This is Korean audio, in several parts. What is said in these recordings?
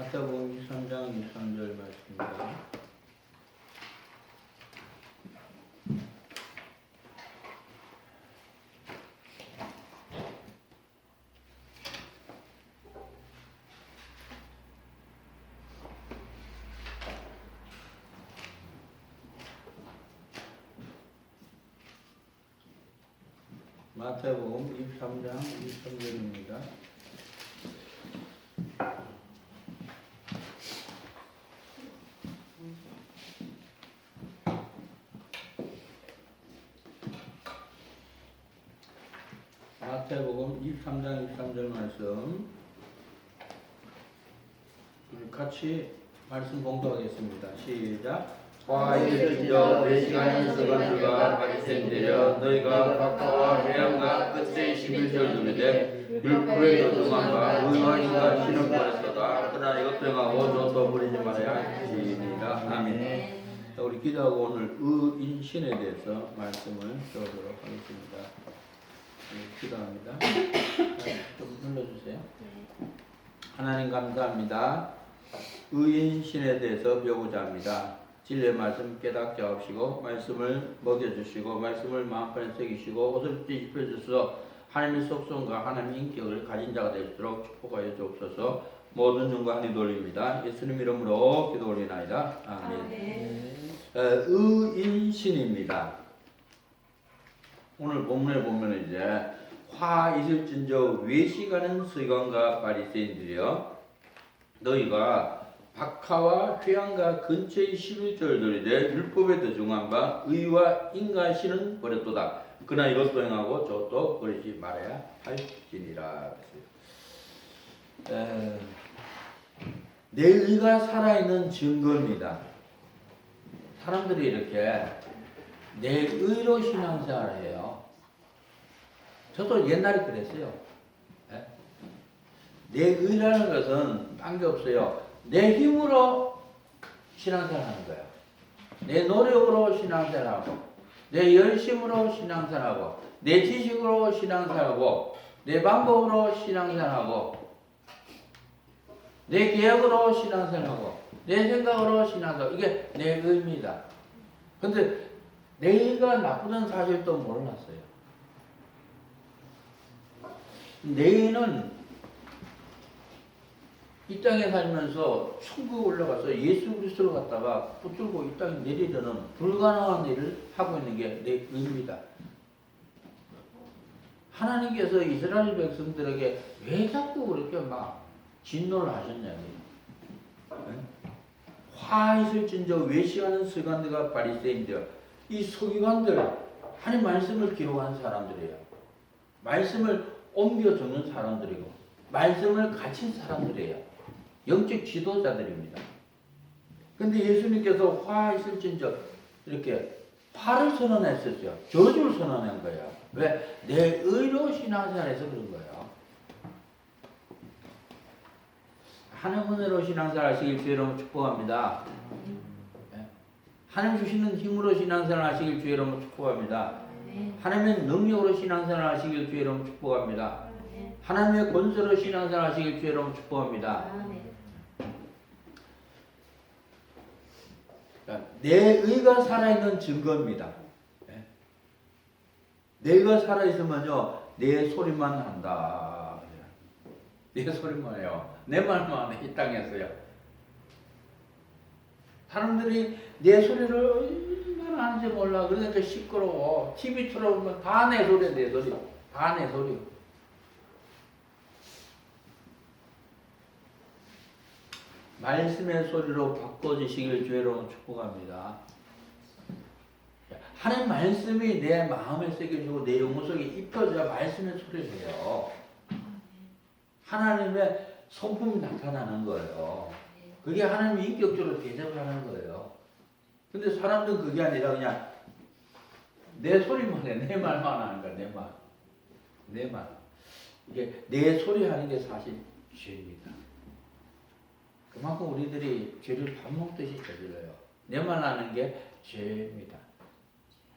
마태복음 23장 23절 말씀입니다. 마태복음 23장 23절입니다. 마태복음 23장 23절 말씀 우리 같이 말씀 공부하겠습니다. 시작. 화 이르짖어 외식하는 서간들과 바리새인들여 너희가 박하와 회양과 끝의 11절 누리되 율법에 도중한 바 의와 인과 신을 버렸도다. 그러나 이것도 행하고 저도 버리지 말아야 할지니라. 아멘. 자, 우리 기도하고 오늘 의인신에 대해서 말씀을 들어보도록 하겠습니다. 기도합니다. 좀 눌러주세요. 하나님 감사합니다. 의인신에 대해서 배우고자 합니다. 진리의 말씀 깨닫게 하시고 말씀을 먹여주시고 말씀을 마음판에 새기시고 옷을 입혀주셔서 하나님의 속성과 하나님의 인격을 가진 자가 될 수 있도록 축복하여 주옵소서. 모든 영광이 돌립니다. 예수님 이름으로 기도 올리나이다. 아멘. 의인신입니다. 오늘 본문에 보면 이제 화 있을진저 외식하는 서기관과 바리새인들이여 너희가 박하와 회양과 근처의 11절들이 되 율법에 도중한 바 의와 인과신은 버렸도다. 그러나 이것도 행하고 저것도 버리지 말아야 할지니라. 내 의가 살아있는 증거입니다. 사람들이 이렇게 내 의로 신앙생활을 해요. 저도 옛날에 그랬어요. 내 의라는 것은 딴 게 없어요. 내 힘으로 신앙생활하는 거야. 내 노력으로 신앙생활하고, 내 열심으로 신앙생활하고, 내 지식으로 신앙생활하고, 내 방법으로 신앙생활하고, 내 계획으로 신앙생활하고, 내 생각으로 신앙생활하고, 이게 내 의입니다. 근데 내 의가 나쁘다는 사실도 몰랐어요. 내 의는 이 땅에 살면서 천국에 올라가서 예수 그리스도를 갖다가 붙들고 이 땅에 내리려는 불가능한 일을 하고 있는 게 내 의입니다. 하나님께서 이스라엘 백성들에게 왜 자꾸 그렇게 막 진노를 하셨냐면 화 있을진저 외식하는 서기관들과 바리새인들, 이 서기관들 하나님 말씀을 기록하는 사람들이에요. 말씀을 옮겨 적는 사람들이고 말씀을 가진 사람들이에요. 영적 지도자들입니다. 근데 예수님께서 화 있을진저 이렇게 화를 선언했었죠. 저주를 선언한 거예요. 왜? 내 의로 신앙생활해서 그런 거예요. 하나님 은혜로 신앙생활 하시길 주의 이름으로 축복합니다. 하나님 주시는 힘으로 신앙생활 하시길 주의 이름으로 축복합니다. 하나님의 능력으로 신앙생활 하시길 주의 이름으로 축복합니다. 하나님의 권세로 신앙생활 하시길 주의 이름으로 축복합니다. 내 의가 살아있는 증거입니다. 내 의가 살아있으면요, 내 소리만 한다. 내 소리만 해요. 내 말만 해, 이 땅에서요. 사람들이 내 소리를 얼마나 하는지 몰라. 그러니까 시끄러워. TV 틀어보면 다 내 소리야, 내 소리. 다 내 소리. 말씀의 소리로 바꿔주시길 주의로 축복합니다. 하나님 말씀이 내 마음에 새겨지고 내 영혼 속에 입혀져야 말씀의 소리를 해요. 하나님의 성품이 나타나는 거예요. 그게 하나님이 인격적으로 대접을 하는 거예요. 근데 사람들은 그게 아니라 그냥 내 소리만 해. 내 말만 하는 거야. 내 말. 내 말. 이게 내 소리 하는 게 사실 죄입니다. 그만큼 우리들이 죄를 밥 먹듯이 저질러요. 내 말 하는 게 죄입니다.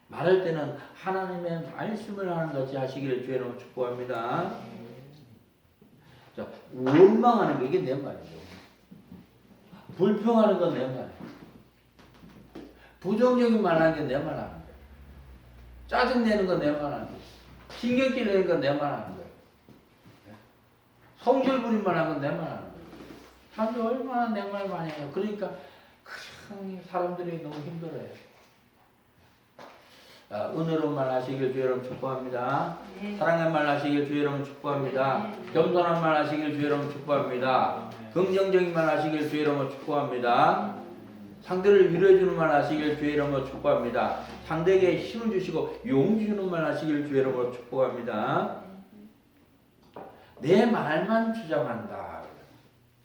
말할 때는 하나님의 말씀을 하는 것이 하시기를 주의로 축복합니다. 자, 원망하는 게 이게 내 말이죠. 불평하는 건 내 말이야. 부정적인 말 하는 게 내 말 하는 거야. 짜증내는 건 내 말 하는 거야. 신경질 내는 건 내 말 하는 거야. 성질 부림만 하는 건 내 말 하는 거야. 사람들이 얼마나 내 말 많이 해요. 그러니까 참 사람들이 너무 힘들어요. 은혜로운 말 하시길 주 여러분 축복합니다. 네. 사랑의 말 하시길 주 여러분 축복합니다. 겸손한 말 하시길 주 여러분 축복합니다. 긍정적인 말 하시길 주 여러분 축복합니다. 상대를 위로해주는 말 하시길 주 여러분 축복합니다. 상대에게 힘을 주시고 용기 주는 말 하시길 주 여러분 축복합니다. 내 말만 주장한다.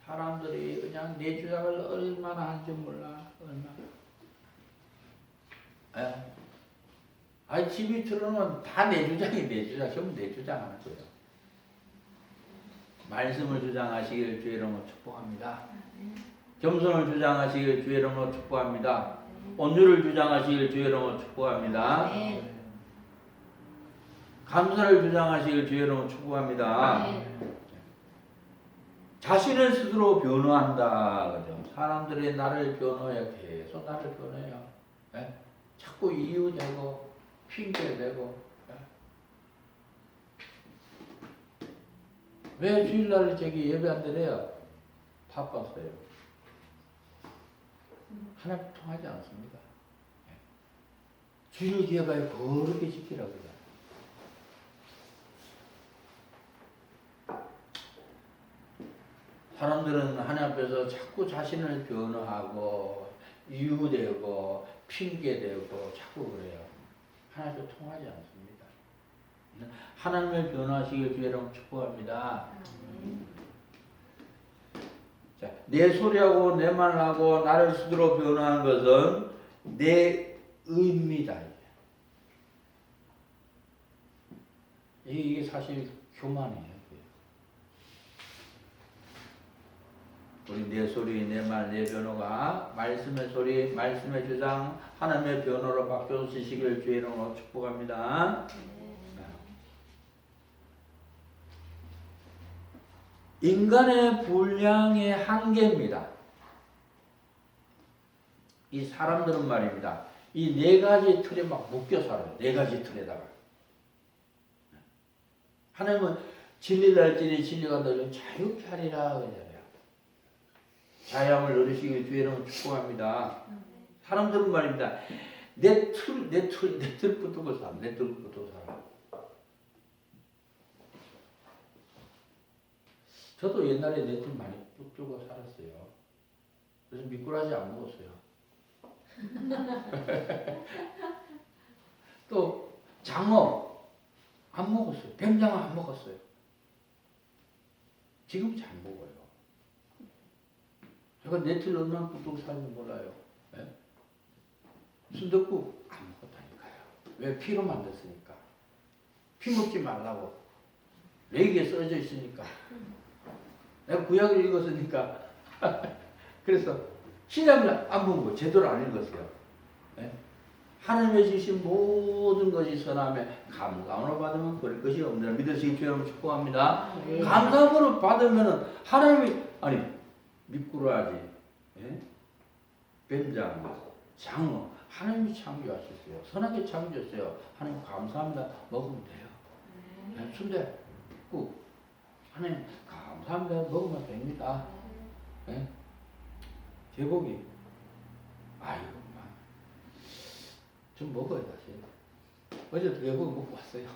사람들이 그냥 내 주장을 얼마나 하는지 몰라. 얼마나. 아니 집이 틀어놓으면 다 내 주장이 내 주장. 전부 내 주장하는 거예요. 말씀을 주장하시길 주 여러분 축복합니다. 겸손을 주장하시길 주 여러분 축복합니다. 온유를 주장하시길 주 여러분 축복합니다. 감사를 주장하시길 주 여러분 축복합니다. 자신을 스스로 변호한다. 그죠? 사람들이 나를 변호해요. 계속 나를 변호해요. 네? 자꾸 이유되고 핑계대고. 네? 왜 주일날 저기 예배 안 드려요? 바빴어요. 하나님 통하지 않습니다. 네. 주일 기회가 거룩히 지키라고요. 사람들은 하나님 앞에서 자꾸 자신을 변호하고 이유되고 핑계대고 자꾸 그래요. 하나님도 통하지 않습니다. 하나님을 변호하시길 주 여러분 축복합니다. 자, 내 소리하고 내 말하고 나를 스스로 변호하는 것은 내 의입니다. 이게 사실 교만이에요. 우리 내 소리, 내 말, 내 변호가 말씀의 소리, 말씀의 주장, 하나님의 변호로 바뀌어지시길 주의 이름으로 축복합니다. 인간의 분량의 한계입니다. 이 사람들은 말입니다. 이 네 가지 틀에 막 묶여 살아요. 네 가지 틀에다가. 하나님은 진리를 할지니 진리가 너를 자유케 하리라 그러잖아요. 자유함을 누리시길 주의 이름으로 축복합니다. 사람들은 말입니다. 내 틀 붙들고 살아. 내 틀 붙들고 살아. 저도 옛날에 내 틀 많이 붙들고 살았어요. 그래서 미꾸라지 안 먹었어요. 또 장어 안 먹었어요. 뱀장어 안 먹었어요. 지금 잘 먹어요. 제가 내 틀 얼마나 붙들고 사는지 몰라요. 네? 순댓국 안 먹었다니까요. 왜? 피로 만들었으니까. 피 먹지 말라고. 레이기에 써져 있으니까. 내가 구약을 읽었으니까. 그래서 신약을 안 본 거 제대로 안 읽었어요. 네? 하나님의 주신 모든 것이 선함에 감사함으로 받으면 버릴 것이 없느라 믿으시기 주여 여러분 축복합니다. 네. 감사함으로 받으면은 하나님이 아니 미꾸라지, 예? 뱀장어, 장어 하나님이 창조하셨어요. 선하게 창조했어요. 하나님 감사합니다. 먹으면 돼요. 네? 순대국 하나님 감사합니다. 먹으면 됩니다. 예? 제고기 아이고 좀 먹어요 사실. 어제도 외국에 먹고 왔어요.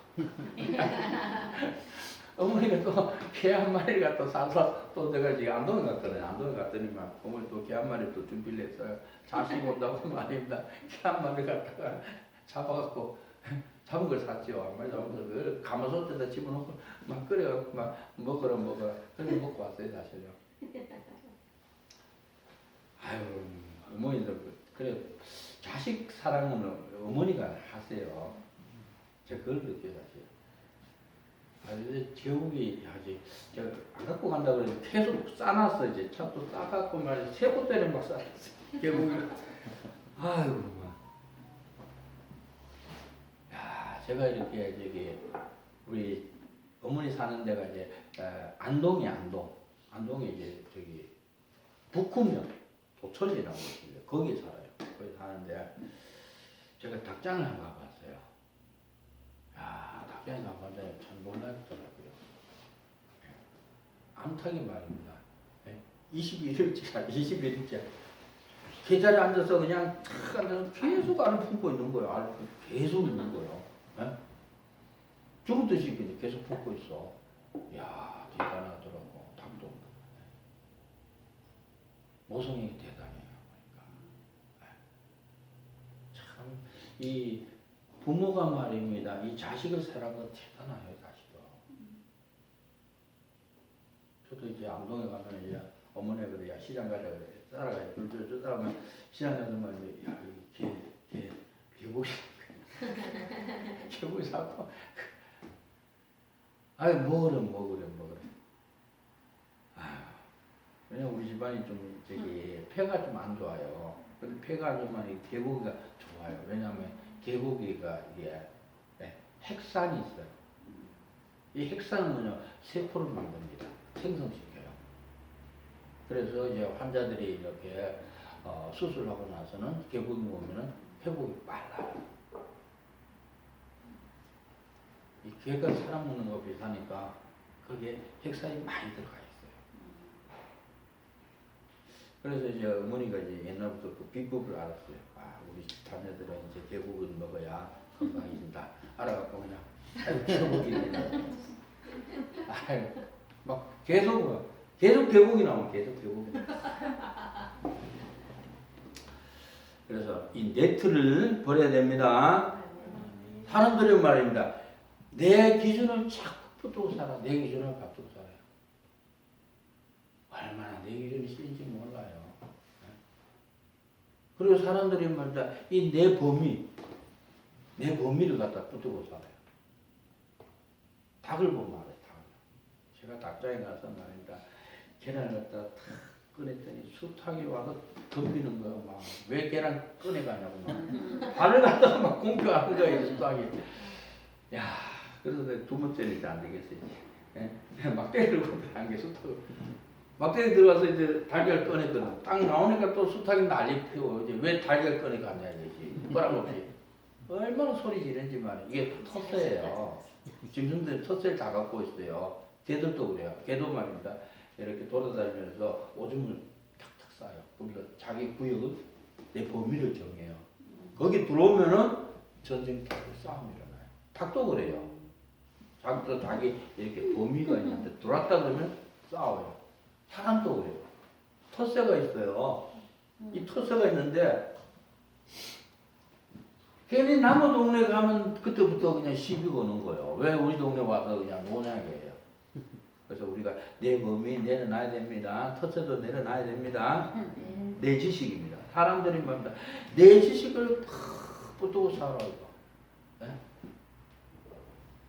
어머니가 또 개 한 마리가 또 사서 또 내가 지금 안동에 갔거든요. 안동에 갔더니만 어머니 또 개 한 마리 또 준비를 했어요. 자식 온다고 말입니다. 개 한 마리 갖다가 잡아갖고 잡은 걸 샀죠. 한 마리 잡은 걸 가마솥에다 집어넣고 막 끓여갖고 막 먹으라. 그래서 먹고 왔어요 사실요. 아유 어머니도 그래 자식 사랑은 어머니가 하세요. 제가 그걸 느껴요 사실. 아주 제국이 아직 제가 안 갖고 간다 그래서 계속 싸놨어. 이제 차도 싸갖고 말이야 세보대를 막 싸놨어. 제국이 아이고 야 제가 이렇게 저기 우리 어머니 사는 데가 이제 안동이 이제 저기 북구면 속천이라고 있어요. 거기 살아요. 거기 사는데 제가 닭장을 한번 가봤어요. 야, 닭장에 가봤는데 참 놀랍더라고요. 암탉이 말입니다. 21일째 계자리에 앉아서 그냥 탁 앉아서 계속 알을 품고 있는 거예요. 알을 계속 있는 거예요. 예? 죽었듯이 그냥 계속 품고 있어. 이야, 대단하더라고. 닭도. 모성이 대단해요. 그러니까. 참, 이 부모가 말입니다. 이 자식을 사랑하는 건 대단해요, 자식도. 저도 이제 암동에 가면 이제 어머니가 그래, 야, 시장 가자 그래. 따라가요. 저 따라가면 시장 가서 말이야, 야, 개고기. 개고기 사고. 아유, 먹으래. 아유, 왜냐면 우리 집안이 좀, 폐가 좀 안 좋아요. 근데 폐가 안 좋으면 개고기가 좋아요. 왜냐면 개고기가 이게 핵산이 있어요. 이 핵산은요, 세포를 만듭니다. 생성시켜요. 그래서 이제 환자들이 이렇게 수술하고 나서는 개고기 먹으면 회복이 빨라요. 이 개가 사람 먹는 거 비슷하니까 거기에 핵산이 많이 들어가 있어요. 그래서 이제 어머니가 이제 옛날부터 그 비법을 알았어요. 아, 우리 자녀들은 이제 개고기를 먹어야 건강해진다. 알아갖고 그냥 아유 개고기네. 아유 막 계속 개고기 나오면 계속 개고기. 그래서 이 네트를 버려야 됩니다. 사람들은 말입니다. 내 기준을 자꾸 붙들고 살아. 내 기준을 붙들고 살아요. 얼마나 내 기준이 싫은지 몰라요. 그리고 사람들이 말이다. 이 내 범위를 갖다 붙들고 살아요. 닭을 보면 알아요. 제가 닭장에 가서 말입니다. 계란을 갖다 탁 꺼냈더니 수탉이 와서 덤비는 거예요. 막 왜 계란 꺼내가냐고 막 발을 갖다가 막 공격하는 거예요. 수탉이. 야, 그래서 내가 두 번째는 이제 안 되겠어요. 예? 막대기를 들고 게 수탉. 막대기 들어가서 이제 달걀 꺼내거든. 딱 나오니까 또 수탉이 난리 피워. 이제 왜 달걀 꺼내가냐 이거지. 뭐라고지. 얼마나 소리 지르는지 말이야. 이게 텃새예요. 짐승들 텃새를 다 갖고 있어요. 개들도 그래요. 개도 말입니다. 이렇게 돌아다니면서 오줌을 탁탁 싸요. 우리가 자기 구역을 내 범위를 정해요. 거기 들어오면은 전쟁 싸움이 일어나요. 닭도 그래요. 자기 이렇게 범위가 있는데 들어왔다 그러면 싸워요. 사람도 그래요. 텃새가 있어요. 이 텃새가 있는데 괜히 남의 동네 가면 그때부터 그냥 시비 거는 거예요. 왜 우리 동네 와서 그냥 노냐게 해요. 그래서 우리가 내 범위 내려놔야 됩니다. 텃새도 내려놔야 됩니다. 내 지식입니다. 사람들이 말입니다. 내 지식을 팍 붙들고 살아 이거. 네?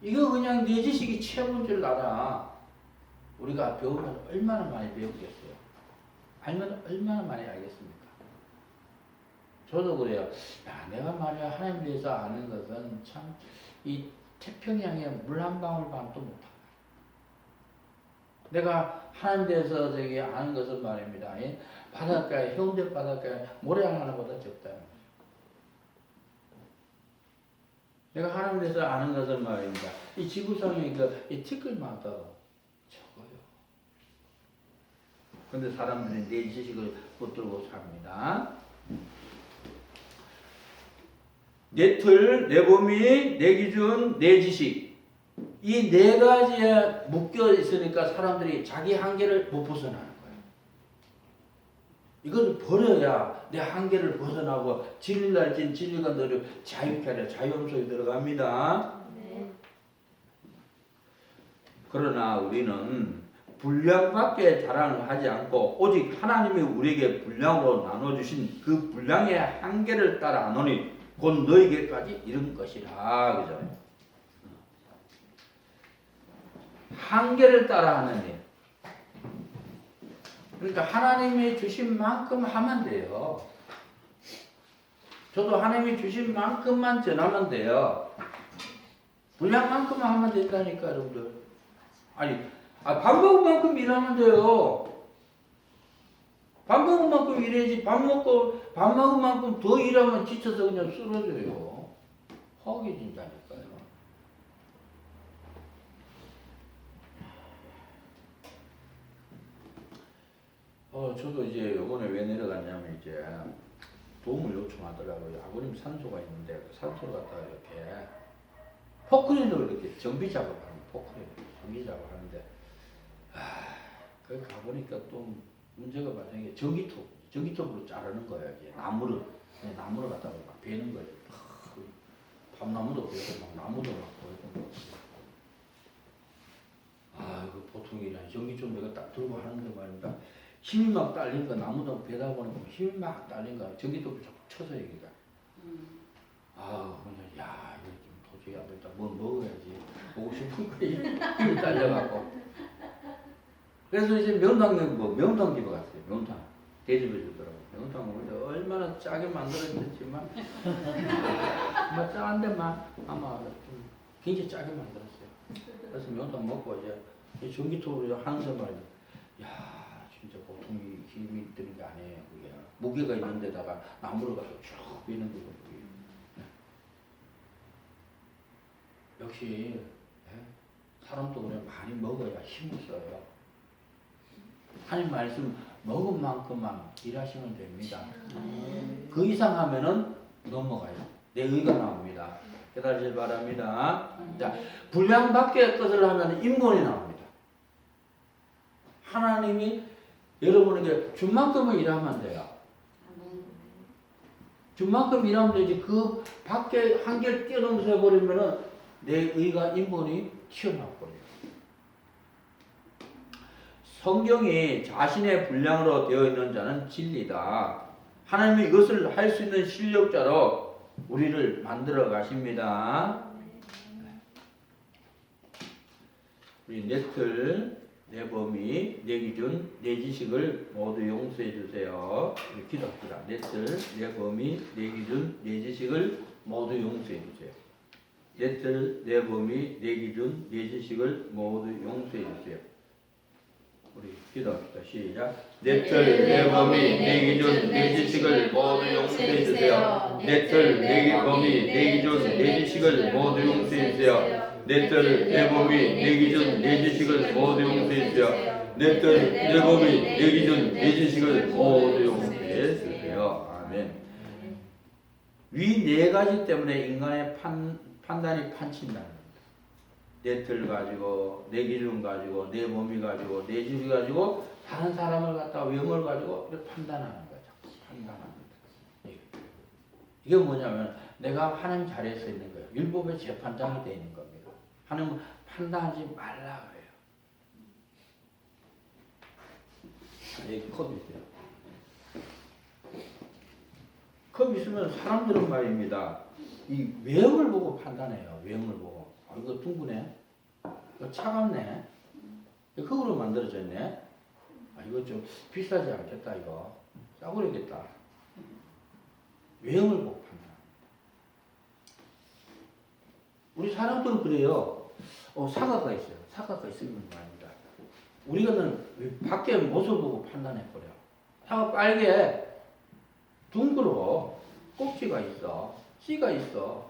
이거 그냥 내 지식이 최고인 줄 알아. 우리가 배우면 얼마나 많이 배우겠어요. 알면 얼마나 많이 알겠습니까? 저도 그래요. 야, 내가 말이야 하나님 위해서 아는 것은 참 이 태평양에 물 한 방울 반도 못한다. 내가 하나님 대해서 저기 아는 것은 말입니다. 바닷가에 해운대 바닷가에 모래알 하나보다 적다. 내가 하나님 대해서 아는 것은 말입니다. 이 지구상에 이 티끌마다 적어요. 근데 사람들이 내 지식을 붙들고 삽니다. 내 틀, 내 범위, 내 기준, 내 지식. 이 네 가지에 묶여 있으니까 사람들이 자기 한계를 못 벗어나는 거예요. 이걸 버려야 내 한계를 벗어나고 진리를 알진 진리가 너를 자유케 하려 자유함속에 들어갑니다. 네. 그러나 우리는 분량밖에 자랑을 하지 않고 오직 하나님이 우리에게 분량으로 나눠주신 그 분량의 한계를 따라 하노니 곧 너에게까지 이른 것이라. 그죠? 한계를 따라 하는 일. 그러니까 하나님이 주신 만큼 하면 돼요. 저도 하나님이 주신 만큼만 전하면 돼요. 분량만큼만 하면 된다니까 여러분들. 밥 먹은 만큼 일하면 돼요. 밥 먹은 만큼 일해야지. 밥 먹은 만큼 더 일하면 지쳐서 그냥 쓰러져요. 허기진다니까요. 저도 이제 요번에 왜 내려갔냐면 이제 도움을 요청하더라고요. 아버님 산소가 있는데 그 산소를 갖다가 이렇게 포크레인으로 이렇게 정비 작업하는 포크레인 정비 작업하는데 거기 가보니까 또 문제가 발생한 게 전기톱으로 자르는 거예요. 이제 나무를 갖다가 막 베는 거예요. 밤나무도 베고 막 나무도 막 베고 이거 보통 일이 아니야. 전기톱 내가 딱 들고 하는데 말입니다. 힘이 막 딸리니까 나무도 베다 보니까 힘이 막 딸리니까 전기톱을 자꾸 쳐서 얘기가. 그냥 야 이거 좀 도저히 안 된다. 뭐 먹어야지. 보고 싶은 거에 힘이 딸려갖고. 그래서 이제 명탕 집에 갔어요. 명탕 대접해 주더라고. 명탕을 얼마나 짜게 만들었겠지만 뭐 짜는데 아마 좀 굉장히 짜게 만들었어요. 그래서 명탕 먹고 이제 전기톱으로 하는데 말이야. 야 진짜 보통 힘이 드는 게 아니에요. 그게 무게가 있는 데다가 나무를 가서 쭉 미는 거고. 역시 사람도 그래 많이 먹어야 힘을 써요. 하나님 말씀 먹은 만큼만 일하시면 됩니다. 그 이상 하면은 넘어가요. 내 의가 나옵니다. 깨달으시길 바랍니다. 자, 분량 밖의 것을 하면 인본이 나옵니다. 하나님이 여러분에게 준 만큼은 일하면 돼요. 준 만큼 일하면 되지. 그 밖에 한계를 뛰어넘어서 해버리면은 내 의가 인본이 튀어나와버려요. 성경이 자신의 분량으로 되어 있는 자는 진리다. 하나님이 이것을 할 수 있는 실력자로 우리를 만들어 가십니다. 우리 넷틀, 내 범위, 내 기준, 내 지식을 모두 용서해 주세요. 우리 기도합시다. 넷틀, 내 범위, 내 기준, 내 지식을 모두 용서해 주세요. 넷틀, 내 범위, 내 기준, 내 지식을 모두 용서해 주세요. 우리 기도합시다. 시작. 넷틀, 내 범위, 내 기준, 내 지식을 모두 용서해 주세요. 넷틀, 내 범위, 내 기준, 내 지식을 모두 용서해 주세요. 넷틀, 내 범위, 내 기준, 내 지식을 모두 용서해 주세요. 넷틀, 내 범위, 내 기준, 내 지식을 모두 용서해 주세요. 아멘. 위 네 가지 때문에 인간의 판단이 판친다는 내 틀 가지고, 내 기준 가지고, 내 범위 가지고, 내 지식 가지고, 다른 사람을 갖다가 외모를 가지고 이렇게 판단하는 거야. 자꾸 판단합니다. 이게 뭐냐면 내가 하나님 자리에 서 있는 거예요. 율법의 재판장이 되어 있는 겁니다. 하나님은 판단하지 말라 그래요. 여기 컵 있어요. 컵 있으면 사람들은 말입니다. 이 외형을 보고 판단해요. 외형을 보고. 이거 둥그네. 이거 차갑네. 이거 흙으로 만들어졌네. 이거 좀 비싸지 않겠다. 이거 싸구려겠다. 외형을 보고 판단. 우리 사람들은 그래요. 사과가 있어요. 사과가 있으면 말입니다. 우리는 밖에 모습을 보고 판단해버려. 사과 빨개, 둥그러, 꼭지가 있어, 씨가 있어.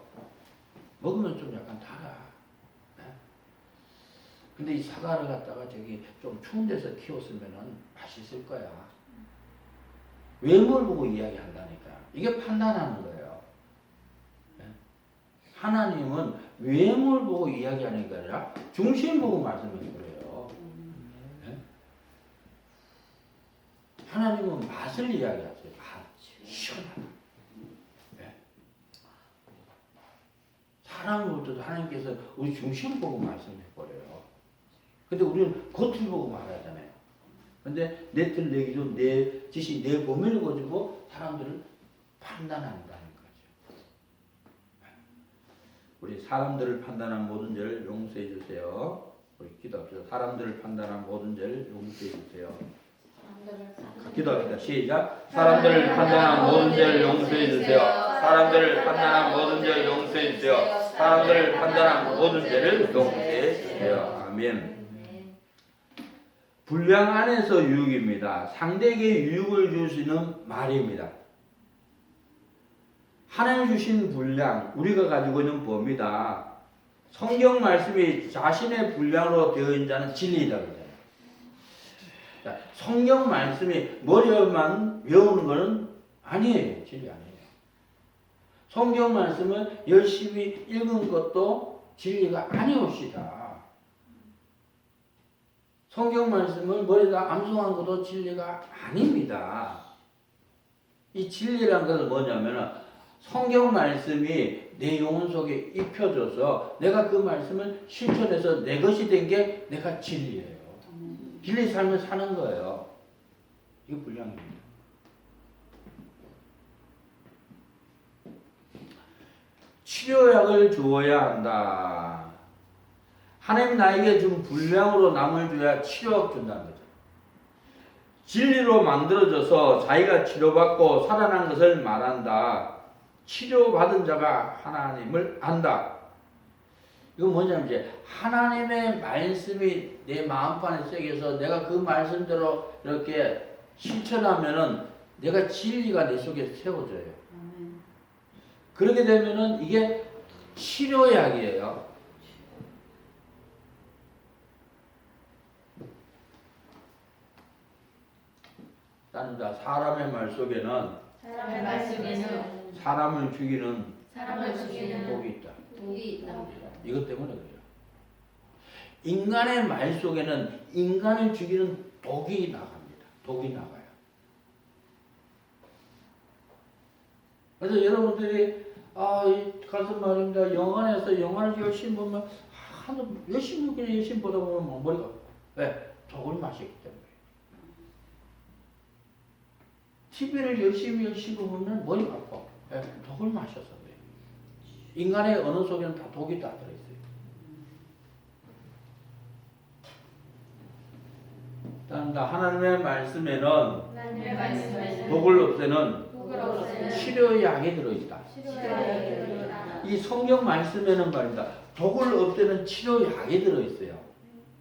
먹으면 좀 약간 달아. 근데 이 사과를 갖다가 저기 좀 추운 데서 키웠으면은 맛있을 거야. 외모를 보고 이야기한다니까. 이게 판단하는 거예요. 하나님은 외모를 보고 이야기하는 게 아니라 중심 보고 말씀을 그래요. 하나님은 맛을 이야기하세요. 맛. 시원하다. 사람을 볼 때도 하나님께서 우리 중심 보고 말씀해버려요. 근데 우리는 겉을 보고 말하잖아요. 근데 내 틀, 내 기준, 내 지식, 내 범위를 가지고 사람들을 판단한다는 거죠. 우리 사람들을 판단한 모든 죄를 용서해 주세요. 우리 기도합시다. 사람들을 판단한 모든 죄를 용서해 주세요. 기도합시다. 시작. 사람들을 판단한 모든 죄를 용서해 주세요. 사람들을 판단한 모든 죄를 용서해 주세요. 사람들을 판단한 모든 죄를 용서해 주세요. 아멘. 분량 안에서 유익입니다. 상대에게 유익을 줄 수 있는 말입니다. 하나님 주신 분량, 우리가 가지고 있는 법이다. 성경 말씀이 자신의 분량으로 되어 있는 자는 진리이다 그러잖아요. 성경 말씀이 머리만 외우는 것은 아니에요. 진리 아니에요. 성경 말씀을 열심히 읽은 것도 진리가 아니옵시다. 성경 말씀을 머리에다 암송한 것도 진리가 아닙니다. 이 진리라는 것은 뭐냐면 성경 말씀이 내 영혼 속에 입혀져서 내가 그 말씀을 실천해서 내 것이 된 게 내가 진리예요. 진리 삶을 사는 거예요. 이게 분량입니다. 치료약을 주어야 한다. 하나님 나에게 준 분량으로 남을 줘야 치료약 준다는 거죠. 진리로 만들어져서 자기가 치료받고 살아난 것을 말한다. 치료받은 자가 하나님을 안다. 이건 뭐냐면 이제 하나님의 말씀이 내 마음판에 새겨서 내가 그 말씀대로 이렇게 실천하면은 내가 진리가 내 속에 세워져요. 그렇게 되면은 이게 치료약이에요. 딴다. 사람의 말 속에는 사람을 죽이는 독이 있다. 이것 때문에 그래요. 인간의 말 속에는 인간을 죽이는 독이 나갑니다. 독이 나가요. 그래서 여러분들이 가서 말입니다. 영화에서 영화를 열심히 보면 열심히 보다 보면 머리가 왜? 독을 마시기 때문에. TV를 열심히 보면 머리가 아파. 왜? 독을 마셔서 그래요. 인간의 언어 속에는 다 독이 다 들어있어요. 하나님의 말씀에는 독을 없애는 치료약이 들어있다. 이 성경 말씀에는 말입니다. 독을 없애는 치료약이 들어있어요.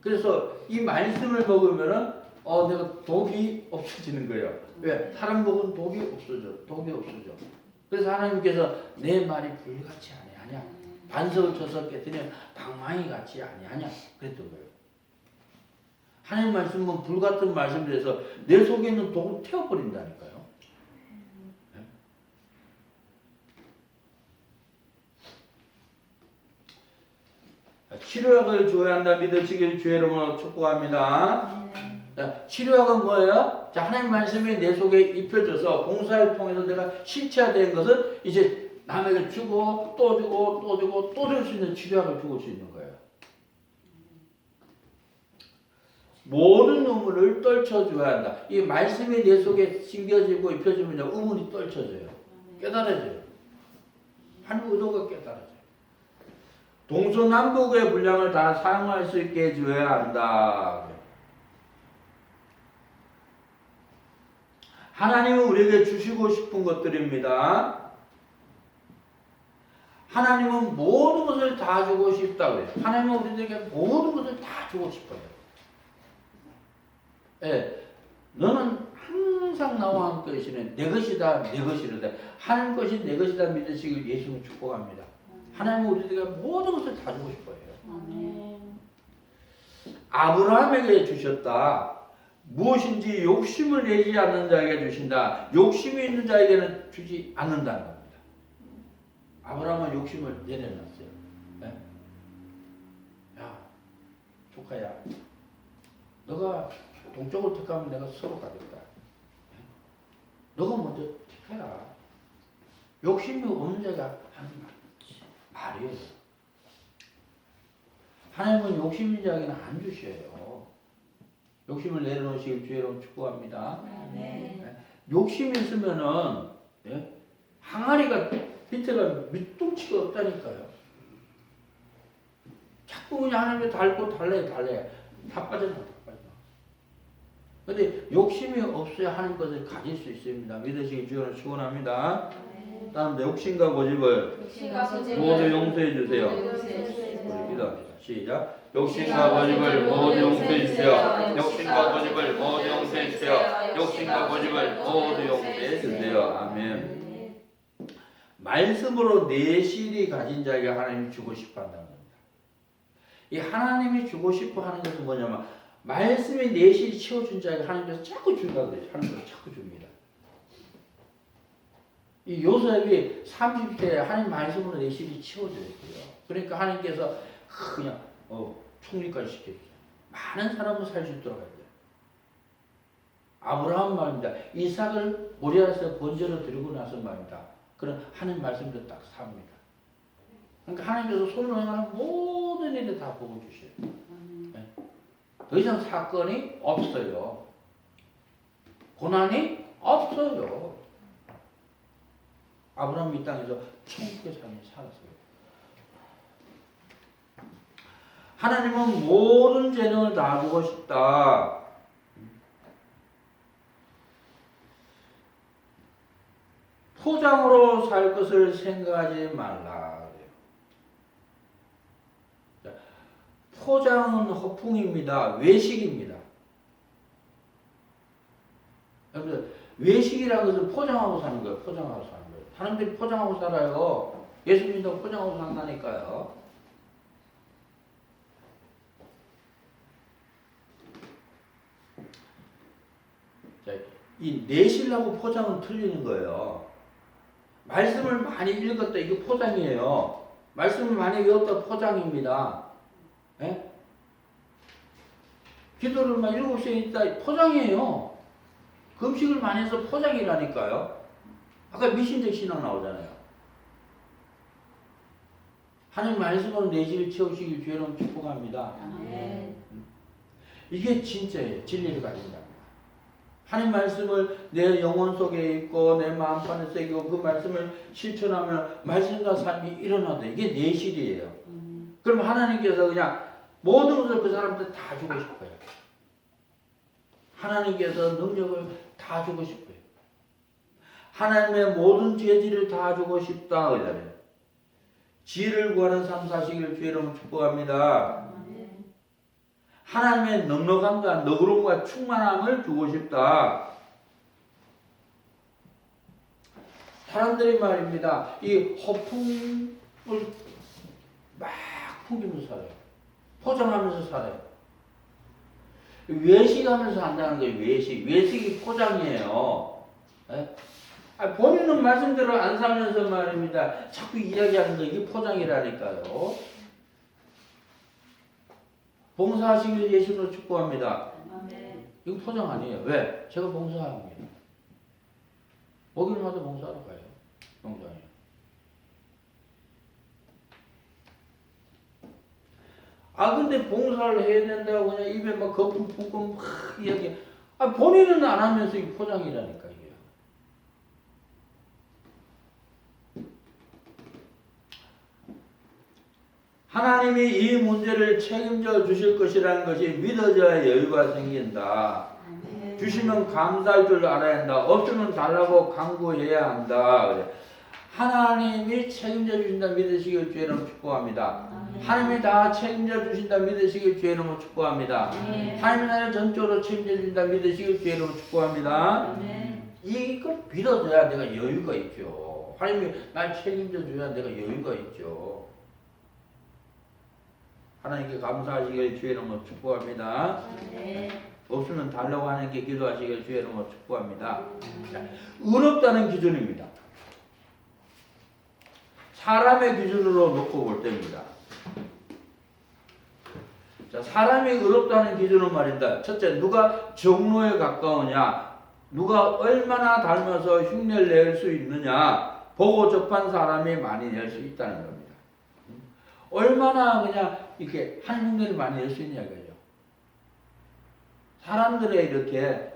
그래서 이 말씀을 먹으면은 내가 독이 없어지는 거예요. 왜? 사람 먹은 독이 없어져. 독이 없어져. 그래서 하나님께서 내 말이 불같이 아니하냐. 반석을 쳐서 깨뜨리면 방망이 같이 아니하냐. 그랬던 거예요. 하나님 말씀은 불같은 말씀이라서 내 속에 있는 독을 태워버린다니까요. 치료약을 주어야 한다 믿으시길 주의 이름으로 축복합니다. 치료약은 뭐예요? 자, 하나님 말씀이 내 속에 입혀져서 봉사를 통해서 내가 실체화된 것을 이제 남에게 주고 또 주고 또 주고 또 줄 수 있는 치료약을 주고 수 있는 거예요. 모든 의문을 떨쳐줘야 한다. 이 말씀이 내 속에 심겨지고 입혀지면요, 의문이 떨쳐져요. 깨달아져요. 하나님 의도가 깨달아져요. 동서남북의 분량을 다 사용할 수 있게 해줘야 한다. 하나님은 우리에게 주시고 싶은 것들입니다. 하나님은 모든 것을 다 주고 싶다고 해요. 하나님은 우리에게 모든 것을 다 주고 싶어요. 예, 너는 항상 나와 함께 계시는 내 것이다, 내 것이다. 하나님 것이 내 것이다 믿으시길 예수님 축복합니다. 하나님은 우리에게 모든 것을 다 주고 싶어요. 아브라함에게 주셨다. 무엇인지 욕심을 내지 않는 자에게 주신다. 욕심이 있는 자에게는 주지 않는다는 겁니다. 아브라함은 욕심을 내려놨어요. 네? 야, 조카야, 너가 동쪽을 택하면 내가 서로 가겠다. 너가 먼저 택해라. 욕심이 없는 자가 하는 말이에요. 하나님은 욕심 있는 자에게는 안 주셔요. 욕심을 내려놓으시길 주의 이름으로 축복합니다. 네. 욕심이 있으면은 항아리가 밑에가 밑동치가 없다니까요. 자꾸 그냥 하나님께 달고 달래 다 빠져나. 근데 욕심이 없어야 하는 것을 가질 수 있습니다. 믿으시기 주여는 축원합니다. 다음 욕심과 고집을 모두 용서해 주세요. 기도합니다. 시작. 욕심과 고집을 모두 용서해 주세요. 욕심과 고집을 모두 용서해 주세요. 욕심과 고집을 모두 용서해 주세요. 아멘. 말씀으로 내실이 가진 자에게 하나님이 주고 싶어 한다는 겁니다. 이 하나님이 주고 싶어 하는 것은 뭐냐면 말씀이 내실이 채워준 자에게 하나님께서 자꾸 준다고 그래요. 하나님께서 자꾸 줍니다. 이 요셉이 30세에 하나님 말씀으로 내실이 채워졌어요. 그러니까 하나님께서 그냥 총리까지 시켰어요. 많은 사람을 살 수 있도록 해야 돼요. 아브라함 말입니다. 이삭을 모리아에서 번제로 드리고 나서 말입니다. 그런 하나님 말씀대로 딱 삽니다. 그러니까 하나님께서 손으로 행하는 모든 일을 다 보고 주셔요. 네. 더 이상 사건이 없어요. 고난이 없어요. 아브라함이 이 땅에서 천국의 삶을 살았어요. 하나님은 모든 재능을 다 주고 싶다. 포장으로 살 것을 생각하지 말라. 포장은 허풍입니다. 외식입니다. 여러분들 외식이라는 것은 포장하고 사는 거예요. 포장하고 사는 거예요. 사람들이 포장하고 살아요. 예수 믿는다고 포장하고 산다니까요. 자, 이 내실하고 포장은 틀리는 거예요. 말씀을 많이 읽었다 이거 포장이에요. 말씀을 많이 외웠다 포장입니다. 예? 기도를 막 7시에 있다 포장이에요. 금식을 많이 해서 포장이라니까요. 아까 미신적 신앙 나오잖아요. 하나님 말씀으로 내실을 채우시길 주의로 축복합니다. 이게 진짜예요. 진리를 가진다. 하나님 말씀을 내 영혼 속에 있고 내 마음판에 새기고 그 말씀을 실천하면 말씀과 삶이 일어나다. 이게 내실이에요. 그럼 하나님께서 그냥 모든 것을 그 사람한테 다 주고 싶어요. 하나님께서 능력을 다 주고 싶어요. 하나님의 모든 죄질을 다 주고 싶다. 그러잖아요. 지혜를 구하는 삶 사시기를 주의 이름으로 축복합니다. 하나님의 넉넉함과 너그러움과 충만함을 주고 싶다. 사람들이 말입니다. 이 허풍을 막 풍기면서 살아요. 포장하면서 살아요. 외식하면서 한다는 거예요. 외식. 외식이 포장이에요. 네? 본인은 말씀대로 안 살면서 말입니다. 자꾸 이야기하는 거 이게 포장이라니까요. 봉사하시길 예수로 축복합니다. 이거 포장 아니에요. 왜? 제가 봉사합니다. 목요일마다 봉사하러 가요. 농장에. 근데 봉사를 해야 된다고 그냥 입에 막 거품 품고 막 이야기. 본인은 안 하면서 이 포장이라니까, 이게. 하나님이 이 문제를 책임져 주실 것이라는 것이 믿어져야 여유가 생긴다. 주시면 감사할 줄 알아야 한다. 없으면 달라고 강구해야 한다. 그래. 하나님이 책임져 주신다 믿으시길 주의 이름으로 축복합니다. 하나님이 다 책임져 주신다 믿으시길 주의 이름으로 축복합니다. 하나님이 나를 전적으로 책임져 주신다 믿으시길 주의 이름으로 축복합니다. 이걸 믿어줘야 내가 여유가 있죠. 하나님이 날 책임져 줘야 내가 여유가 있죠. 하나님께 감사하시길 주의 이름으로 축복합니다. 없으면 달라고 하는 게 기도하시길 주의 이름으로 축복합니다. 의롭다는 기준입니다. 사람의 기준으로 놓고 볼 때입니다. 자, 사람이 의롭다는 기준은 말입니다. 첫째, 누가 정로에 가까우냐, 누가 얼마나 닮아서 흉내를 낼 수 있느냐, 보고 접한 사람이 많이 낼 수 있다는 겁니다. 얼마나 그냥 이렇게 한 흉내를 많이 낼 수 있냐 이거죠. 사람들의 이렇게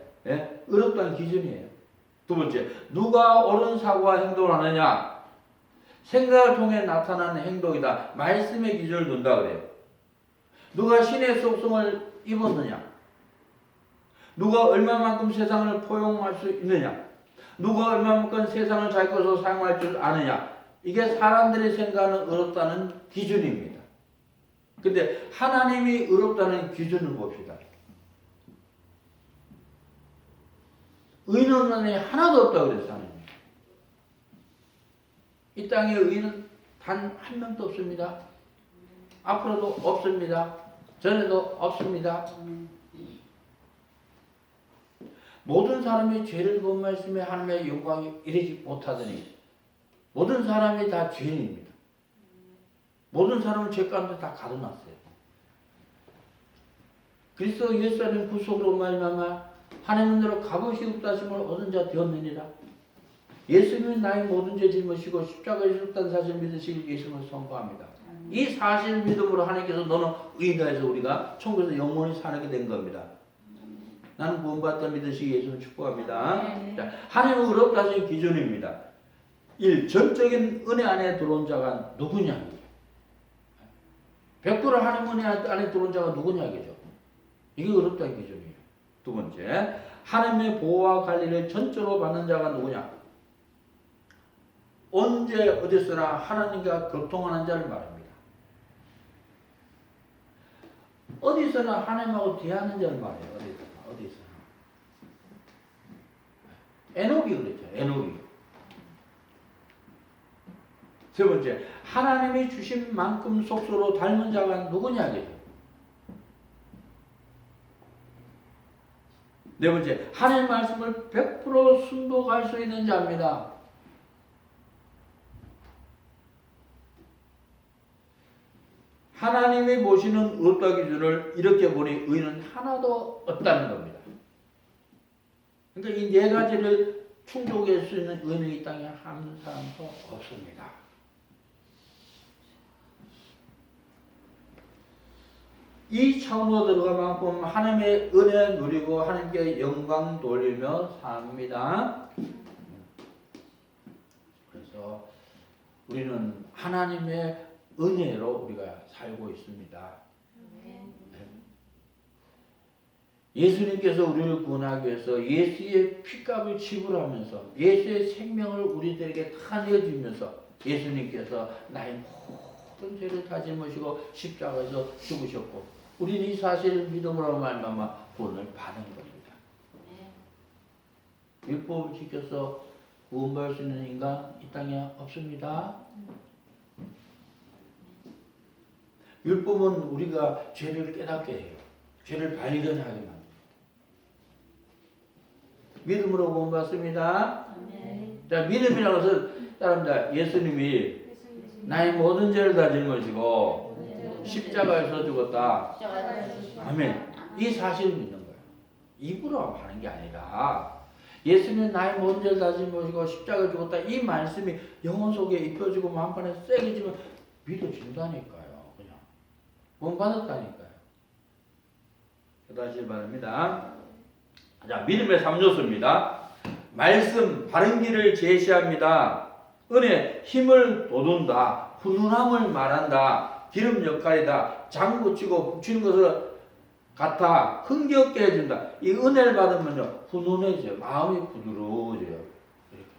의롭다는 기준이에요. 두 번째, 누가 옳은 사고와 행동을 하느냐, 생각을 통해 나타나는 행동이다. 말씀의 기준을 둔다 그래요. 누가 신의 속성을 입었느냐, 누가 얼마만큼 세상을 포용할 수 있느냐, 누가 얼마만큼 세상을 자기 것으로 사용할 줄 아느냐, 이게 사람들이 생각하는 의롭다는 기준입니다. 근데 하나님이 의롭다는 기준을 봅시다. 의인은 안에 하나도 없다고 그랬어요. 하나님. 이 땅에 의인은 단 한 명도 없습니다. 앞으로도 없습니다. 전에도 없습니다. 모든 사람이 죄를 범하였으며 하나님의 영광에 이르지 못하더니 모든 사람이 다 죄인입니다. 모든 사람은 죄 가운데 다 가둬놨어요. 그리스도 예수 안에 구속으로 말미암아 하나님으로 값없이 없다심을 얻은 자 되었느니라. 예수님은 나의 모든 죄 짊어지고 십자가에 죽었다는 사실을 믿으시기 위해서를 선포합니다. 이 사실을 믿음으로 하나님께서 너는 의인이다 해서 우리가 천국에서 영원히 사게 된 겁니다. 나는 구원받다 믿으시기 위해서 축복합니다. 자, 하나님은 의롭다 하신 기준입니다. 1. 전적인 은혜 안에 들어온 자가 누구냐? 100% 하나님 은혜 안에 들어온 자가 누구냐? 이게 의롭다는 기준이에요. 두 번째, 하나님의 보호와 관리를 전적으로 받는 자가 누구냐? 언제 어디서나 하나님과 교통하는 자를 말합니다. 어디서나 하나님하고 대하는 자를 말해요. 어디서나. 에녹이 그랬죠. 에녹이. 세 번째, 하나님이 주신 만큼 속수로 닮은 자가 누구냐? 네 번째, 하나님의 말씀을 100% 순복할 수 있는 자입니다. 하나님이 보시는 의롭다 기준을 이렇게 보니 의는 하나도 없다는 겁니다. 그러니까 이 네 가지를 충족할 수 있는 의는 이 땅에 한 사람도 없습니다. 이 차원으로 들어가면 보면 하나님의 은혜 누리고 하나님께 영광 돌리며 삽니다. 그래서 우리는 하나님의 은혜로 우리가 살고 있습니다. 예수님께서 우리를 구원하기 위해서 예수의 피값을 지불하면서 예수의 생명을 우리들에게 다 내어주면서 예수님께서 나의 모든 죄를 다 짊어지고 십자가에서 죽으셨고 우리는 이 사실을 믿음으로 말미암아 구원을 받은 겁니다. 율법을 지켜서 구원받을 수 있는 인간 이 땅에 없습니다. 율법은 우리가 죄를 깨닫게 해요. 죄를 발견하게 만듭니다. 믿음으로 구원받습니다. 자, 믿음이라고 해서 따릅니다. 예수님이 나의 모든 죄를 다 짊어지고 십자가에서 죽었다. 아멘. 이 사실을 믿는 거예요. 입으로 하는 게 아니라 예수님은 나의 모든 죄를 다 짊어지고 십자가에 죽었다. 이 말씀이 영혼 속에 입혀지고 마음판에 새겨지면 믿어진다니까요. 그냥 구원받았다니까요. 다시 바랍니다. 자, 믿음의 3요소입니다. 말씀, 바른 길을 제시합니다. 은혜, 힘을 돋운다. 훈훈함을 말한다. 기름 역할이다. 장구치고 붙이는 것을 같아. 흥겹게 해준다. 이 은혜를 받으면요, 훈훈해져요. 마음이 부드러워져요. 이렇게.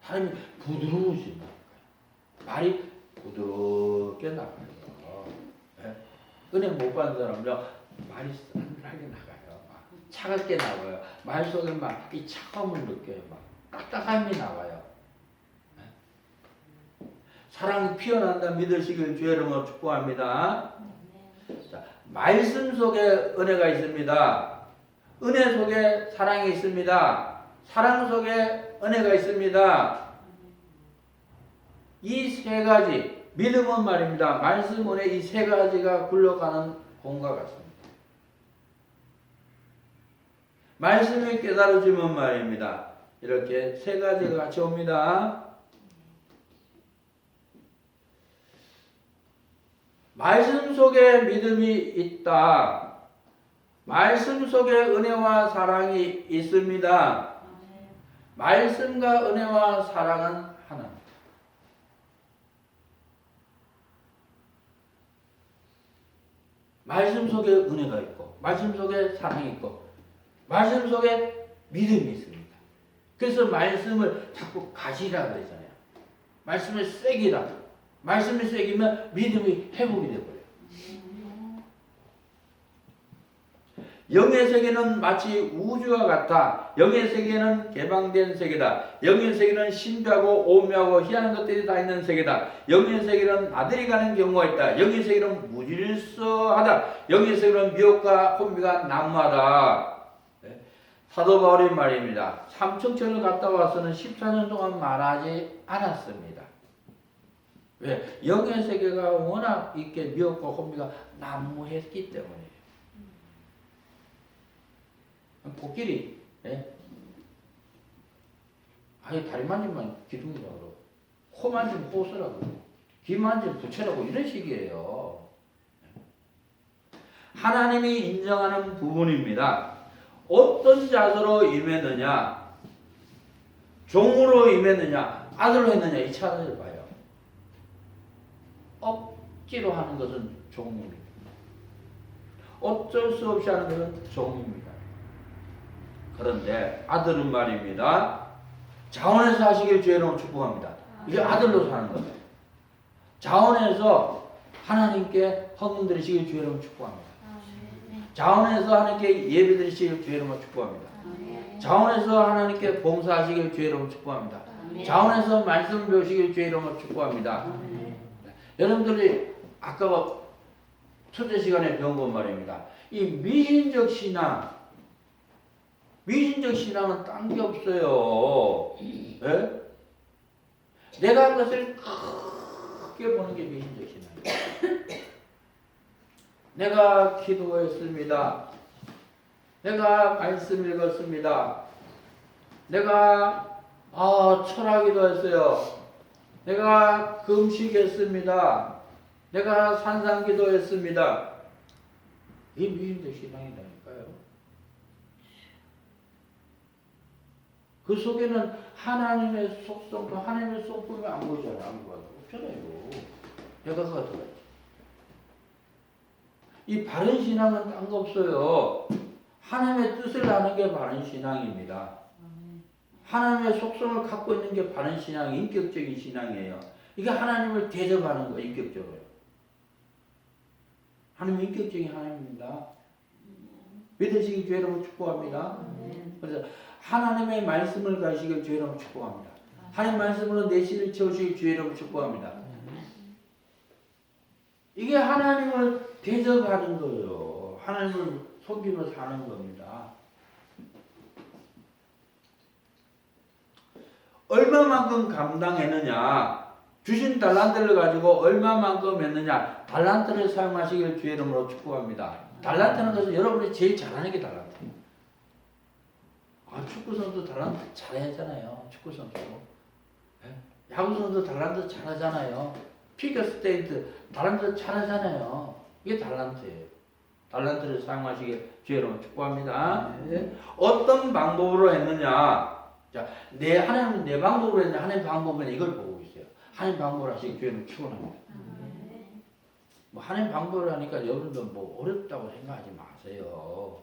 사람이 부드러워진다. 말이 부드럽게 나가요. 네? 은혜 못 받는 사람은요, 말이 싸늘하게 나가요. 차갑게 나와요. 말 속에 막 이 차가움을 느껴요. 막 딱딱함이 나와요. 사랑이 피어난다 믿으시길 주의 이름으로 축복합니다. 자, 말씀 속에 은혜가 있습니다. 은혜 속에 사랑이 있습니다. 사랑 속에 은혜가 있습니다. 이 세 가지 믿음은 말입니다. 말씀 은혜 이 세 가지가 굴러가는 공과 같습니다. 말씀이 깨달아지면 말입니다. 이렇게 세 가지가 같이 옵니다. 말씀 속에 믿음이 있다. 말씀 속에 은혜와 사랑이 있습니다. 말씀과 은혜와 사랑은 하나입니다. 말씀 속에 은혜가 있고 말씀 속에 사랑이 있고 말씀 속에 믿음이 있습니다. 그래서 말씀을 자꾸 가시라 그러잖아요. 말씀을 새기라. 말씀을 새기면 믿음이 회복이 되어버려요. 영의 세계는 마치 우주와 같아. 영의 세계는 개방된 세계다. 영의 세계는 신비하고 오묘하고 희한한 것들이 다 있는 세계다. 영의 세계는 아들이 가는 경우가 있다. 영의 세계는 무질서하다. 영의 세계는 미혹과 혼미가 난무하다. 사도 바울의 말입니다. 삼청천을 갔다 와서는 14년 동안 말하지 않았습니다. 왜? 영의 세계가 워낙 있게 미혹과 혼미가 난무했기 때문에. 코끼리, 예? 아니 다리 만지면 기둥이라고, 코 만지면 호수라고, 귀 만지면 부처라고 이런 식이에요. 하나님이 인정하는 부분입니다. 어떤 자세로 임했느냐, 종으로 임했느냐, 아들로 했느냐 이 차이를 봐요. 억지로 하는 것은 종입니다. 어쩔 수 없이 하는 것은 종입니다. 그런데 아들은 말입니다. 자원에서 하시길 주의 이름으로 축복합니다. 이게 아들로 사는 거예요. 자원에서 하나님께 헌금 드리시길 주의 이름으로 축복합니다. 자원에서 하나님께 예배 드리시길 주의 이름으로 축복합니다. 자원에서 하나님께 봉사하시길 주의 이름으로 축복합니다. 자원에서 말씀 배우시길 주의 이름으로 축복합니다. 여러분들이 아까 첫째 시간에 배운 것 말입니다. 이 미신적 신앙, 미신적 신앙은 딴 게 없어요. 예? 내가 한 것을 크게 보는 게 미신적 신앙이에요. 내가 기도했습니다. 내가 말씀 읽었습니다. 내가 철학기도 했어요. 내가 금식했습니다. 내가 산상기도 했습니다. 이 미신적 신앙이라니까요. 그 속에는 하나님의 속성도 하나님의 성품이 안 보이잖아요. 안 보여요. 없잖아요. 내가 그가 들어가지. 이 바른 신앙은 딴 거 없어요. 하나님의 뜻을 아는 게 바른 신앙입니다. 하나님의 속성을 갖고 있는 게 바른 신앙, 인격적인 신앙이에요. 이게 하나님을 대접하는 거예요. 인격적으로. 하나님 인격적인 하나님입니다. 믿으시기 주의 이름으로 축복합니다. 그래서 하나님의 말씀을 가시길 주의 이름으로 축복합니다. 하나님 말씀으로 내 신을 채우시길 주의 이름으로 축복합니다. 이게 하나님을 대접하는 거예요. 하나님을 섬기며 사는 겁니다. 얼마만큼 감당했느냐, 주신 달란트를 가지고 얼마만큼 했느냐, 달란트를 사용하시길 주의 이름으로 축복합니다. 달란트는 것은 여러분이 제일 잘하는 게 달란트예요. 축구선수 달란트 잘하잖아요. 축구선수. 야구선수 달란트 잘하잖아요. 피겨스케이트 달란트 잘하잖아요. 이게 달란트예요. 달란트를 사용하시길 주의 이름으로 축복합니다. 어떤 방법으로 했느냐. 자, 하나님은 내 방법으로 했느냐, 하나님 방법은 이걸 보고 있어요. 하나님 방법으로 하시길 주의 이름으로 축원합니다. 뭐 하나님 방법을 하니까 여러분들 뭐 어렵다고 생각하지 마세요.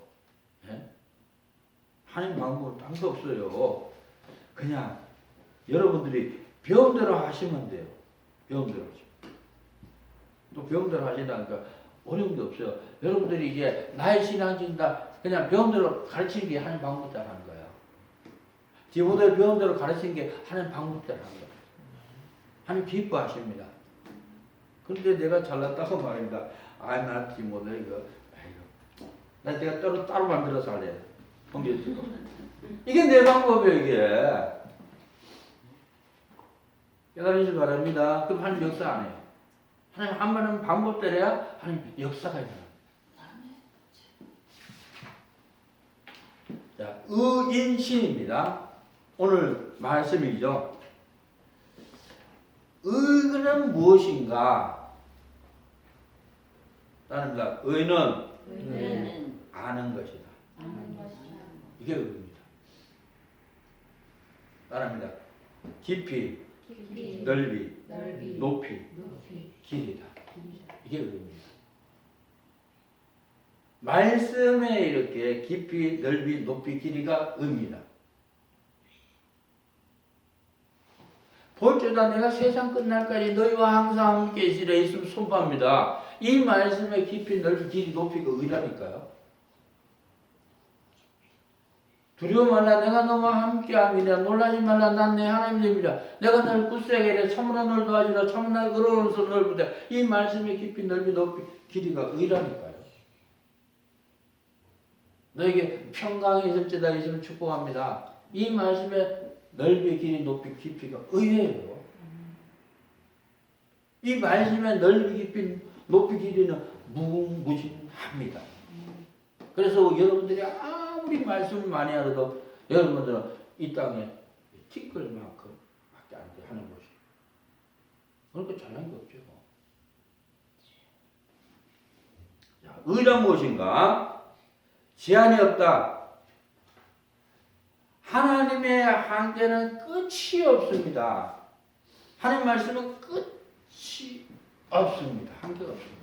예? 하나님 방법은 딴 거 없어요. 그냥 여러분들이 배운 대로 하시면 돼요. 배운 대로 하시면. 또 배운 대로 하시다니까 어려운 게 없어요. 여러분들이 이제 나의 신앙진다 그냥 배운 대로 가르치는 게 하나님 방법대로 하는 거예요. 디모데를 배운 대로 가르치는 게 하나님 방법대로 하는 거예요. 하나님 기뻐하십니다. 그런데 내가 잘났다고 말입니다. 나 디모데 이거 나 내가 따로 만들어서 할래. 이게 내 방법이에요. 이게 깨달으시기 바랍니다. 그럼 하나님 역사 안 해요. 하나님 한 번은 방법대로 해야 하나님 역사가 일어납니다. 자, 의인신입니다. 오늘 말씀이죠. 의는 무엇인가? 따릅니다. 의는 아는 것이다. 이게 의입니다. 따릅니다. 깊이, 넓이, 높이, 길이다. 이게 의입니다. 말씀에 이렇게 깊이, 넓이, 높이, 길이가 의입니다. 볼지어다 내가 세상 끝날까지 너희와 항상 함께 있으리라 있으면 선포합니다. 이 말씀의 깊이, 넓이, 길이, 높이가 의라니까요. 두려워 말라. 내가 너와 함께함이라. 놀라지 말라. 난 내 하나님입니다. 내가 너를 굳세게 하리라. 참으로 널 도와주라. 참으로 날 걸어오면서 널 부대. 이 말씀의 깊이 넓이 높이 길이가 의라니까요. 너에게 평강이 있을지다 있으면 축복합니다. 이 말씀의 넓이 길이 높이 깊이가 의예요. 이 말씀의 넓이 깊이 높이 길이는 무궁무진합니다. 그래서 여러분들이 아무리 말씀을 많이 하셔도 여러분들은 이 땅에 티끌만큼 밖에 안 하는 것이. 그러니까 잘난 게 없죠. 자, 의란 무엇인가? 제한이 없다. 하나님의 한계는 끝이 없습니다. 하나님 말씀은 끝이 없습니다. 한계가 없습니다.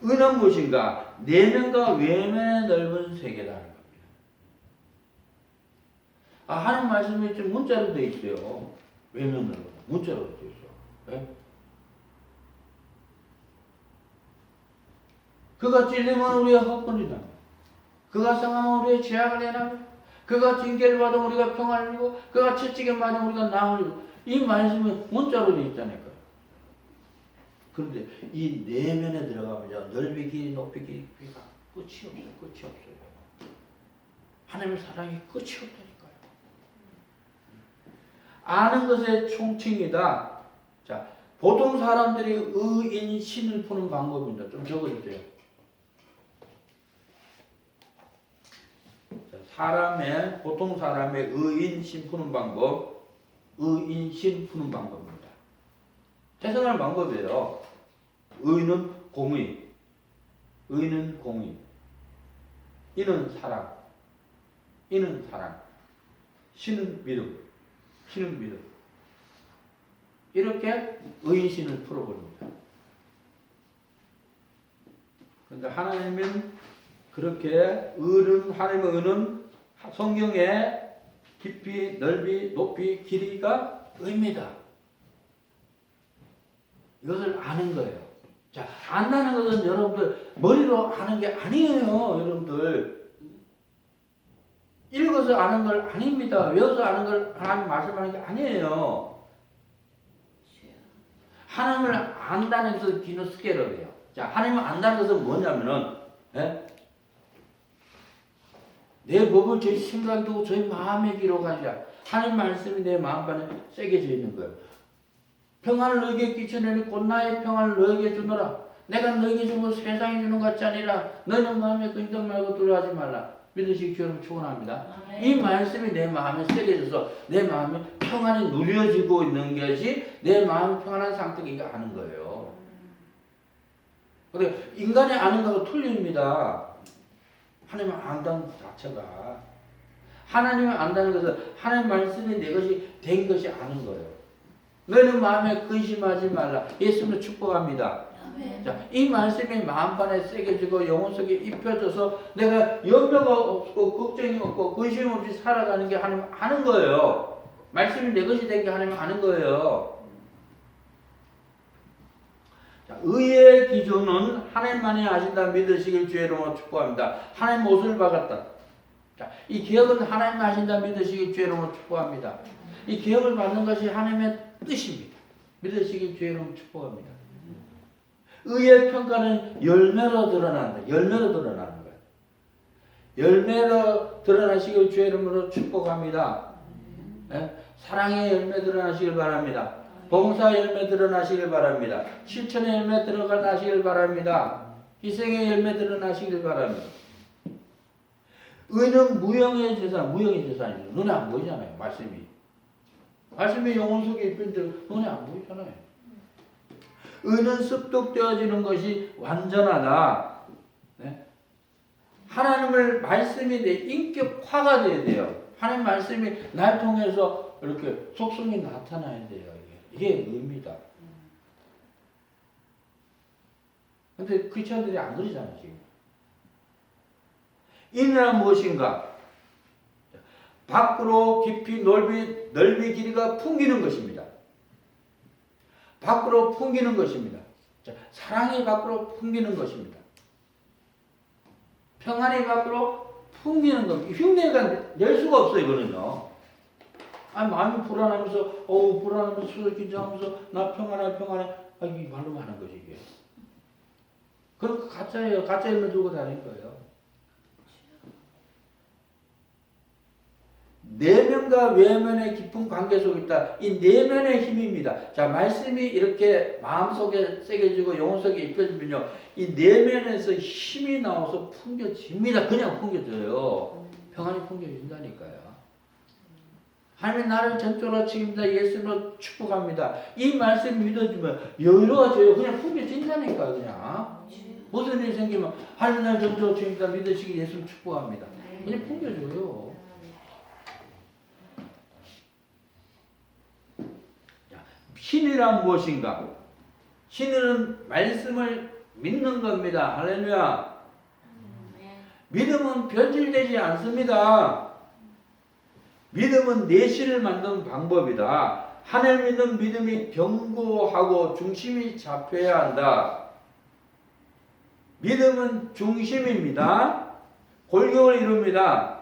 의는 무엇인가? 내면과 외면의 넓은 세계라는 겁니다. 하나님 말씀이 좀 문자로 되어 있어요. 외면으로 문자로 되어 있어요. 네? 그가 찔리면 우리가 헛걸리다. 그가 상하면 우리의 죄악을 내나며 그가 징계를 받으면 우리가 평안을 누리고 그가 채찍에 맞으면 우리가 나음을 누리고 이 말씀은 문자로 되어 있다니까요. 그런데 이 내면에 들어가면 넓이 길이 높이 길이가 끝이 없어요. 끝이 없어요. 하나님의 사랑이 끝이 없다니까요. 아는 것의 총칭이다. 자, 보통 사람들이 의인신을 푸는 방법입니다. 좀 적어주세요. 보통 사람의 의인신 푸는 방법, 의인신 푸는 방법입니다. 태생하는 방법이에요. 의는 공의, 의는 공의, 이는 사랑, 이는 사랑, 신은 믿음, 신은 믿음. 이렇게 의인신을 풀어버립니다. 그런데 하나님은 그렇게 하나님의 의는 성경의 깊이, 넓이, 높이, 길이가 의입니다. 이것을 아는 거예요. 자, 안다는 것은 여러분들 머리로 아는 게 아니에요. 여러분들 읽어서 아는 걸 아닙니다. 외워서 아는 걸 하나님 말씀하는 게 아니에요. 하나님을 안다는 것은 기노스케로예요. 자, 하나님을 안다는 것은 뭐냐면은 내 법을 저희 생각이 두고 저희 마음에 기록하자. 하나님 말씀이 내 마음판에 새겨져 있는 거예요. 평안을 너에게 끼쳐내니 곧 나의 평안을 너에게 주노라. 내가 너에게 준 것 세상이 주는 것 같지 아니라 너는 마음에 근심 말고 두려워하지 말라. 믿으시기 주여를 축원합니다. 이 말씀이 내 마음에 새겨져서 내 마음에 평안이 누려지고 있는 것이 내 마음이 평안한 상태가 아는 거예요. 근데 인간이 아는 거하고 틀립니다. 하나님을 안다는 것 자체가 하나님을 안다는 것은 하나님 말씀이 내 것이 된 것이 아는 거예요. 너는 마음에 근심하지 말라. 예수님을 축복합니다. 자, 이 말씀이 마음판에 새겨지고 영혼 속에 입혀져서 내가 염려가 없고 걱정이 없고 근심 없이 살아가는 게 하나님 아는 거예요. 말씀이 내 것이 된 게 하나님 아는 거예요. 자, 의의 기준은 하나님만이 아신다 믿으시길 주의 이름으로 축복합니다. 하나님 옷을 박았다. 자, 이 기억은 하나님 아신다 믿으시길 주의 이름으로 축복합니다. 이 기억을 받는 것이 하나님의 뜻입니다. 믿으시길 주의 이름으로 축복합니다. 의의 평가는 열매로 드러난다. 열매로 드러나는 거예요. 열매로 드러나시길 주의 이름으로 축복합니다. 네? 사랑의 열매 드러나시길 바랍니다. 봉사 열매 드러나시길 바랍니다. 실천의 열매 드러나시길 바랍니다. 희생의 열매 드러나시길 바랍니다. 의는 무형의 재산이죠. 눈에 안 보이잖아요. 말씀이 영혼 속에 입힌데 눈에 안 보이잖아요. 의는 습득되어지는 것이 완전하다. 네? 하나님을 말씀이 내 인격화가 돼야 돼요. 하나님 말씀이 날 통해서 이렇게 속성이 나타나야 돼요. 이게 의입니다. 근데 크리스천들이 안 그러잖아요, 지금. 인은 무엇인가? 밖으로 깊이 넓이 길이가 풍기는 것입니다. 밖으로 풍기는 것입니다. 자, 사랑이 밖으로 풍기는 것입니다. 평안이 밖으로 풍기는 겁니다. 흉내가 낼 수가 없어요, 이거는요. 아니, 마음이 불안하면서, 불안하면서, 수석긴장하면서, 나 평안해. 이게 말로 하는 거지, 이게. 그럼 가짜예요. 가짜 힘을 들고 다닐 거예요. 내면과 외면의 깊은 관계 속에 있다. 이 내면의 힘입니다. 자, 말씀이 이렇게 마음속에 새겨지고 영혼 속에 입혀지면요. 이 내면에서 힘이 나와서 풍겨집니다. 그냥 풍겨져요. 평안이 풍겨진다니까요. 하나님 나를 전적으로 책임다 예수님으로 축복합니다. 이 말씀 믿어주면 여유로워져요. 그냥 풍겨진다니까요. 그냥. 무슨 일이 생기면 하나님 나를 전적으로 책임다 믿으시기 예수님 축복합니다. 그냥 풍겨져요. 신이란 무엇인가? 신은 말씀을 믿는 겁니다. 할렐루야. 믿음은 변질되지 않습니다. 믿음은 내실을 만드는 방법이다. 하나님 믿는 믿음이 견고하고 중심이 잡혀야 한다. 믿음은 중심입니다. 골격을 이룹니다.